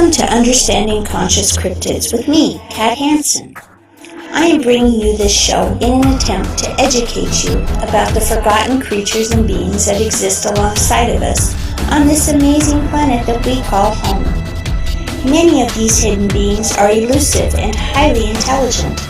Welcome to Understanding Conscious Cryptids with me, Khat Hansen. I am bringing you this show in an attempt to educate you about the forgotten creatures and beings that exist alongside of us on this amazing planet that we call home. Many of these hidden beings are elusive and highly intelligent.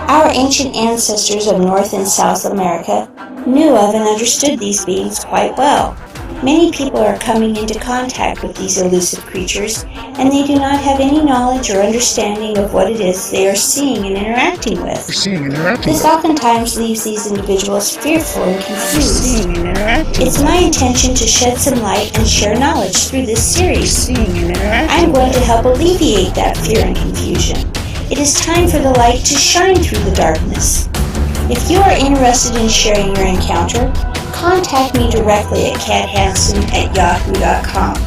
Our ancient ancestors of North and South America knew of and understood these beings quite well. Many people are coming into contact with these elusive creatures, and they do not have any knowledge or understanding of what it is they are seeing and interacting with. This oftentimes leaves these individuals fearful and confused. It's my intention to shed some light and share knowledge through this series. I'm going to help alleviate that fear and confusion. It is time for the light to shine through the darkness. If you are interested in sharing your encounter, contact me directly at khathansen@yahoo.com,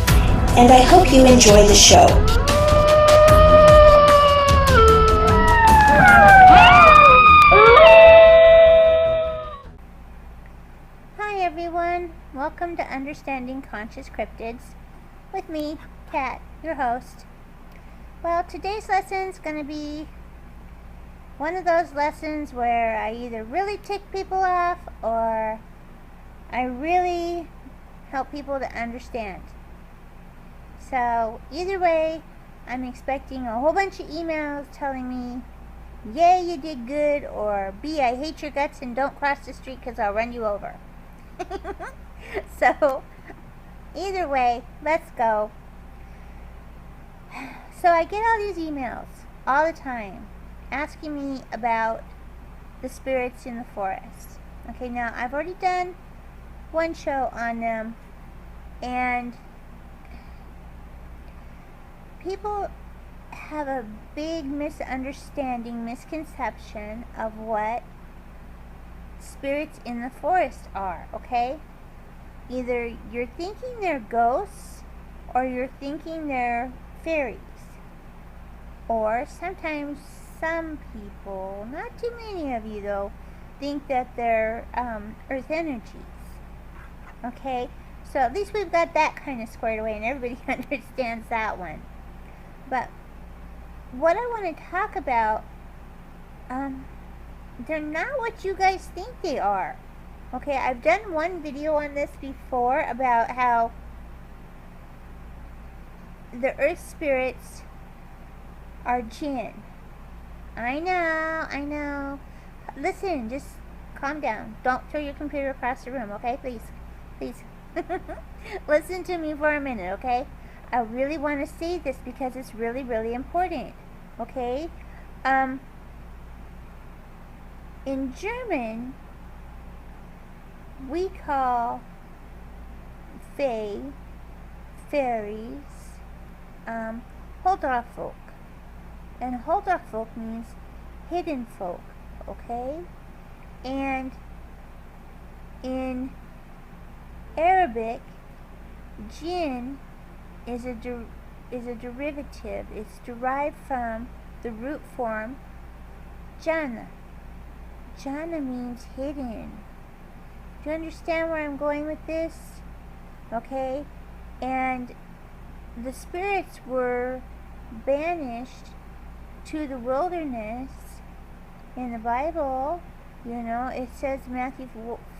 and I hope you enjoy the show. Hi everyone, welcome to Understanding Conscious Cryptids with me, Kat, your host. Well, today's lesson is going to be one of those lessons where I either really tick people off or I really help people to understand. So either way, I'm expecting a whole bunch of emails telling me, yay, you did good, or B, I hate your guts and don't cross the street because I'll run you over. So either way, let's go. So I get all these emails all the time asking me about the spirits in the forest. Okay, now I've already done one show on them, and people have a big misconception of what spirits in the forest are, okay? Either you're thinking they're ghosts or you're thinking they're fairies. Or sometimes some people, not too many of you though, think that they're earth energies. Okay, so at least we've got that kind of squared away and everybody understands that one. But what I want to talk about, they're not what you guys think they are. Okay, I've done one video on this before about how the earth spirits are jinn. I know. Listen, just calm down. Don't throw your computer across the room, okay? Please. Listen to me for a minute, okay? I really want to say this because it's really, really important, okay? In German, we call fairies, Huldra folk. And Huldra folk means hidden folk, okay? And in Arabic, jinn is a derivative. It's derived from the root form jannah. Jannah means hidden. Do you understand where I'm going with this? Okay? And the spirits were banished to the wilderness in the Bible. You know, it says Matthew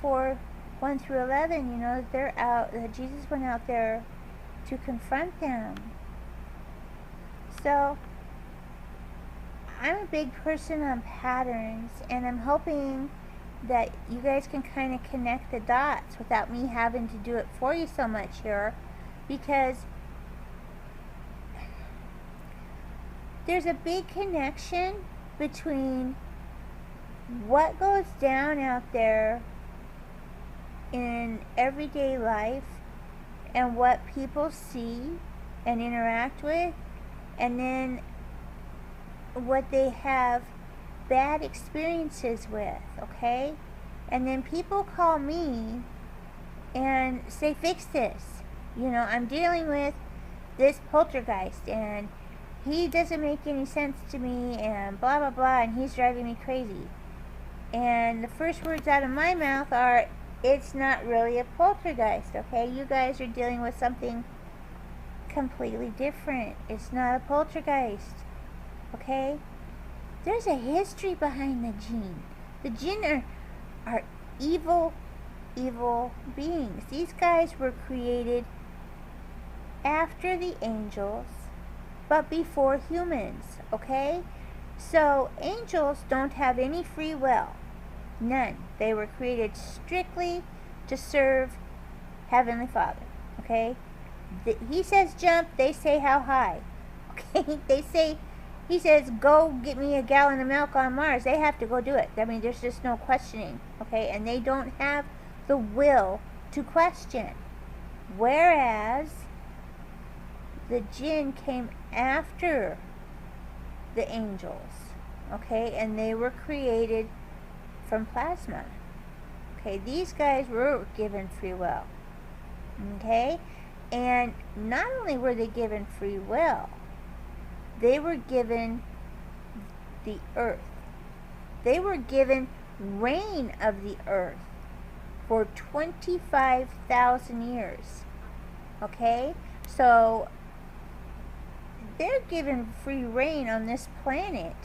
4:1-11, you know, that Jesus went out there to confront them. So I'm a big person on patterns, and I'm hoping that you guys can kind of connect the dots without me having to do it for you so much here, because there's a big connection between what goes down out there in everyday life and what people see and interact with, and then what they have bad experiences with, okay? And then people call me and say, fix this. You know, I'm dealing with this poltergeist and he doesn't make any sense to me and blah blah blah and he's driving me crazy. And the first words out of my mouth are, it's not really a poltergeist, okay? You guys are dealing with something completely different. It's not a poltergeist. Okay? There's a history behind the jinn. The jinn are evil, evil beings. These guys were created after the angels, but before humans. Okay? So angels don't have any free will. None. They were created strictly to serve Heavenly Father. Okay? He says jump, they say how high. Okay? He says go get me a gallon of milk on Mars. They have to go do it. I mean, there's just no questioning. Okay? And they don't have the will to question. Whereas the jinn came after the angels. Okay? And they were created from plasma. Okay? These guys were given free will. Okay? And not only were they given free will, they were given the earth. They were given reign of the earth for 25,000 years. Okay? So they're given free reign on this planet.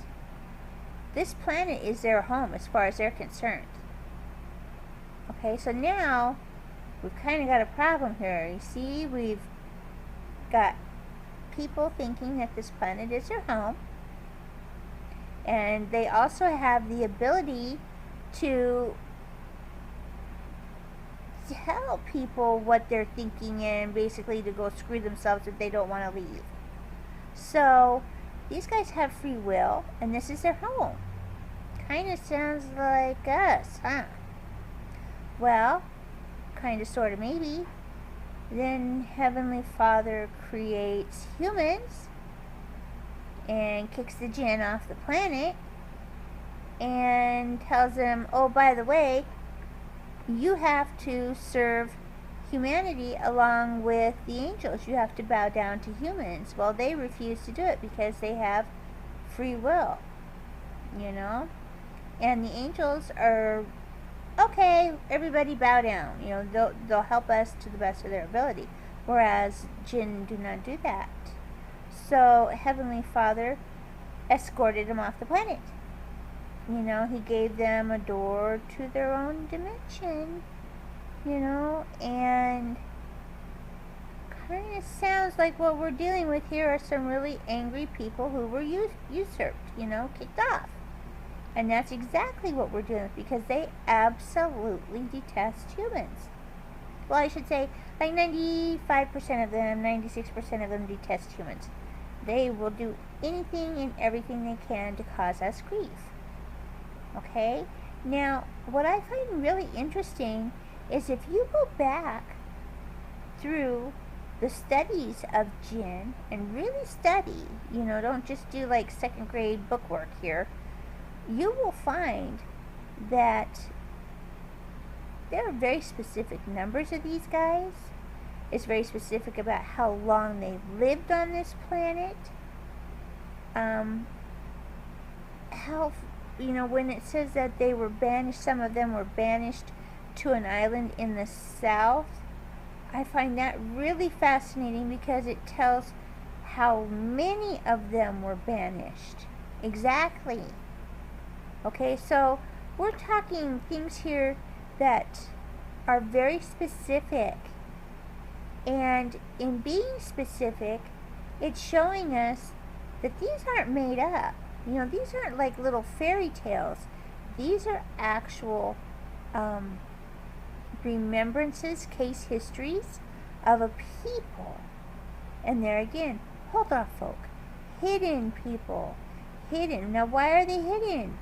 This planet is their home as far as they're concerned. Okay, so now we've kind of got a problem here. You see, we've got people thinking that this planet is their home. And they also have the ability to tell people what they're thinking and basically to go screw themselves if they don't want to leave. So these guys have free will, and this is their home. Kind of sounds like us, huh? Well, kind of, sort of, maybe. Then Heavenly Father creates humans and kicks the jinn off the planet and tells them, oh, by the way, you have to serve humanity along with the angels. You have to bow down to humans. Well, they refuse to do it because they have free will, you know? And the angels are, okay, everybody bow down. You know, they'll help us to the best of their ability. Whereas jinn do not do that. So Heavenly Father escorted them off the planet. You know, he gave them a door to their own dimension. You know, and kind of sounds like what we're dealing with here are some really angry people who were usurped, you know, kicked off. And that's exactly what we're dealing with, because they absolutely detest humans. Well, I should say, like 95% of them, 96% of them detest humans. They will do anything and everything they can to cause us grief. Okay? Now, what I find really interesting is if you go back through the studies of jinn and really study, you know, don't just do like second grade bookwork here, you will find that there are very specific numbers of these guys. It's very specific about how long they lived on this planet. How, you know, when it says that they were banished, some of them were banished to an island in the south, I find that really fascinating because it tells how many of them were banished. Exactly. Okay, so we're talking things here that are very specific. And in being specific, it's showing us that these aren't made up. You know, these aren't like little fairy tales. These are actual remembrances, case histories of a people. And there again, hold on, folk. Hidden people. Hidden. Now, why are they hidden?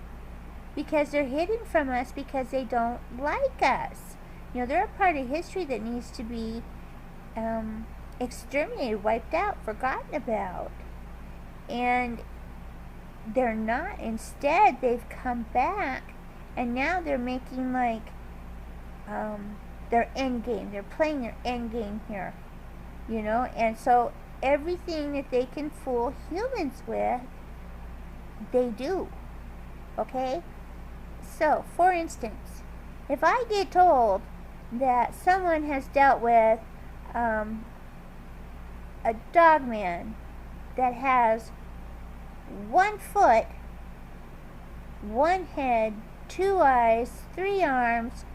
Because they're hidden from us because they don't like us. You know, they're a part of history that needs to be exterminated, wiped out, forgotten about. And they're not. Instead, they've come back, and now they're making like their end game. They're playing their end game here, you know. And so everything that they can fool humans with, they do. Okay. So, for instance, if I get told that someone has dealt with a a dog man that has 1 foot, 1 head, 2 eyes, 3 arms,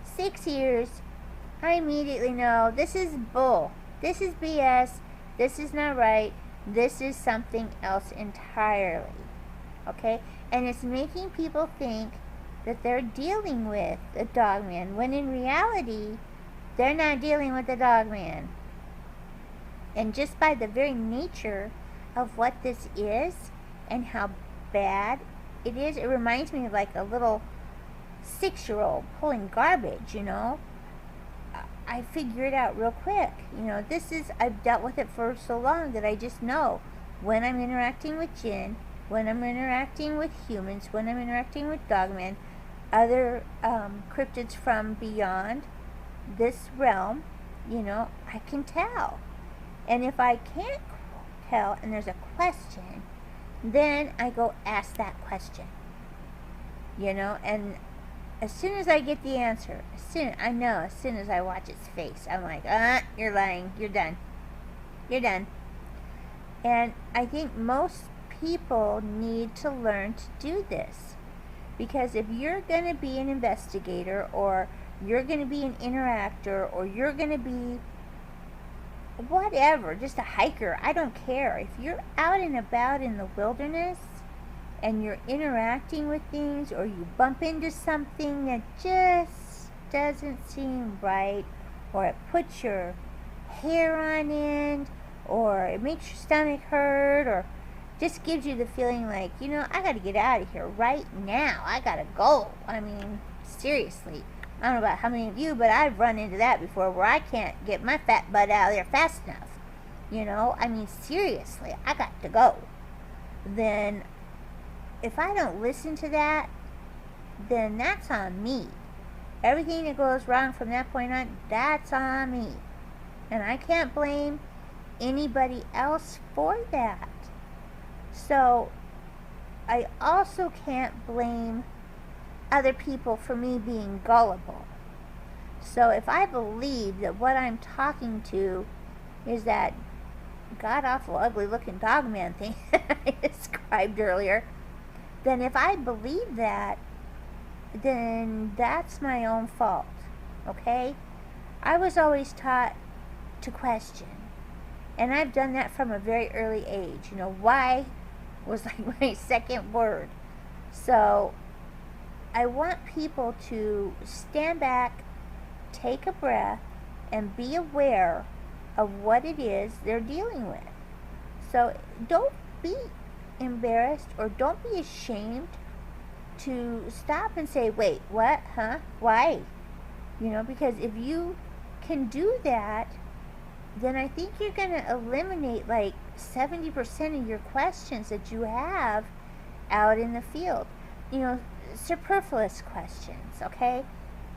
6 ears, I immediately know this is bull. This is BS. This is not right. This is something else entirely. Okay? And it's making people think that they're dealing with a dog man, when in reality, they're not dealing with a dog man. And just by the very nature of what this is and how bad it is, it reminds me of like a little 6-year-old pulling garbage, you know. I figure it out real quick. You know, I've dealt with it for so long that I just know when I'm interacting with jinn, when I'm interacting with humans, when I'm interacting with dogmen, other cryptids from beyond this realm, you know, I can tell. And if I can't tell and there's a question, then I go ask that question. You know, and as soon as I get the answer, as soon as I watch its face, I'm like, you're lying, you're done. You're done. And I think most people need to learn to do this. Because if you're going to be an investigator, or you're going to be an interactor, or you're going to be whatever, just a hiker, I don't care. If you're out and about in the wilderness, and you're interacting with things, or you bump into something that just doesn't seem right, or it puts your hair on end, or it makes your stomach hurt, or just gives you the feeling like, you know, I gotta get out of here right now. I gotta go. I mean, seriously. I don't know about how many of you, but I've run into that before where I can't get my fat butt out of there fast enough. You know, I mean, seriously, I got to go. Then if I don't listen to that, then that's on me. Everything that goes wrong from that point on, that's on me. And I can't blame anybody else for that. So I also can't blame other people for me being gullible. So if I believe that what I'm talking to is that god-awful, ugly-looking dogman thing I described earlier, then if I believe that, then that's my own fault, okay? I was always taught to question, and I've done that from a very early age. You know, why was like my second word. So I want people to stand back, take a breath, and be aware of what it is they're dealing with. So don't be embarrassed, or don't be ashamed to stop and say, wait, what, huh, why? You know, because if you can do that, then I think you're going to eliminate like 70% of your questions that you have out in the field. You know, superfluous questions, okay?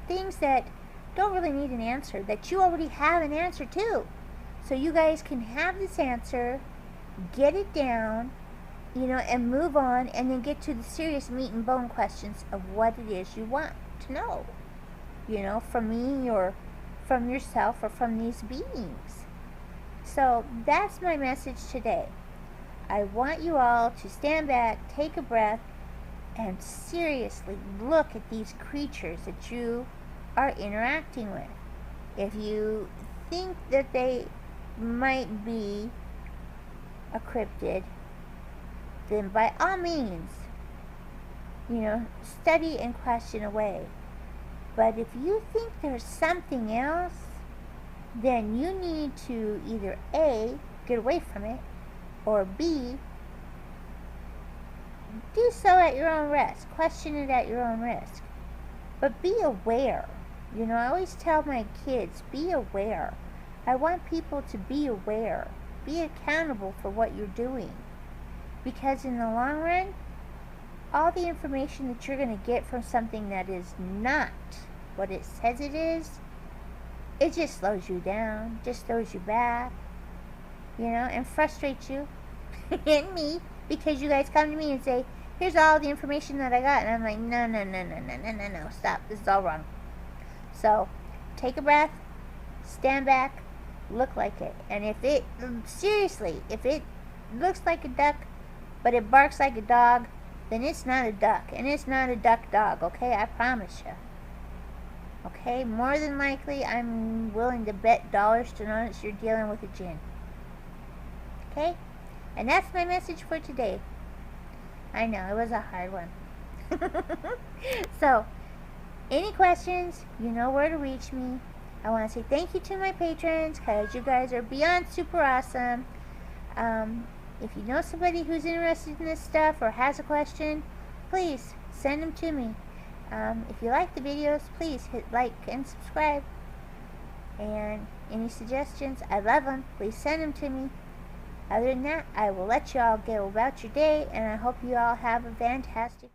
Things that don't really need an answer, that you already have an answer to. So you guys can have this answer, get it down, you know, and move on, and then get to the serious meat and bone questions of what it is you want to know, you know, from me, or from yourself, or from these beings. So that's my message today. I want you all to stand back, take a breath, and seriously look at these creatures that you are interacting with. If you think that they might be a cryptid, then by all means, you know, study and question away. But if you think there's something else, then you need to either A, get away from it, or B, do so at your own risk. Question it at your own risk. But be aware. You know, I always tell my kids, be aware. I want people to be aware. Be accountable for what you're doing. Because in the long run, all the information that you're going to get from something that is not what it says it is, it just slows you down, just throws you back, you know, and frustrates you and me, because you guys come to me and say, here's all the information that I got, and I'm like, no, stop, this is all wrong. So take a breath, stand back, look like it. And if it, seriously, if it looks like a duck, but it barks like a dog, then it's not a duck. And it's not a duck dog, okay? I promise you. Okay? More than likely, I'm willing to bet dollars to donuts you're dealing with a jinn. Okay? And that's my message for today. I know, it was a hard one. So, any questions, you know where to reach me. I want to say thank you to my patrons, because you guys are beyond super awesome. If you know somebody who's interested in this stuff or has a question, please send them to me. If you like the videos, please hit like and subscribe. And any suggestions, I love them. Please send them to me. Other than that, I will let you all go about your day, and I hope you all have a fantastic week.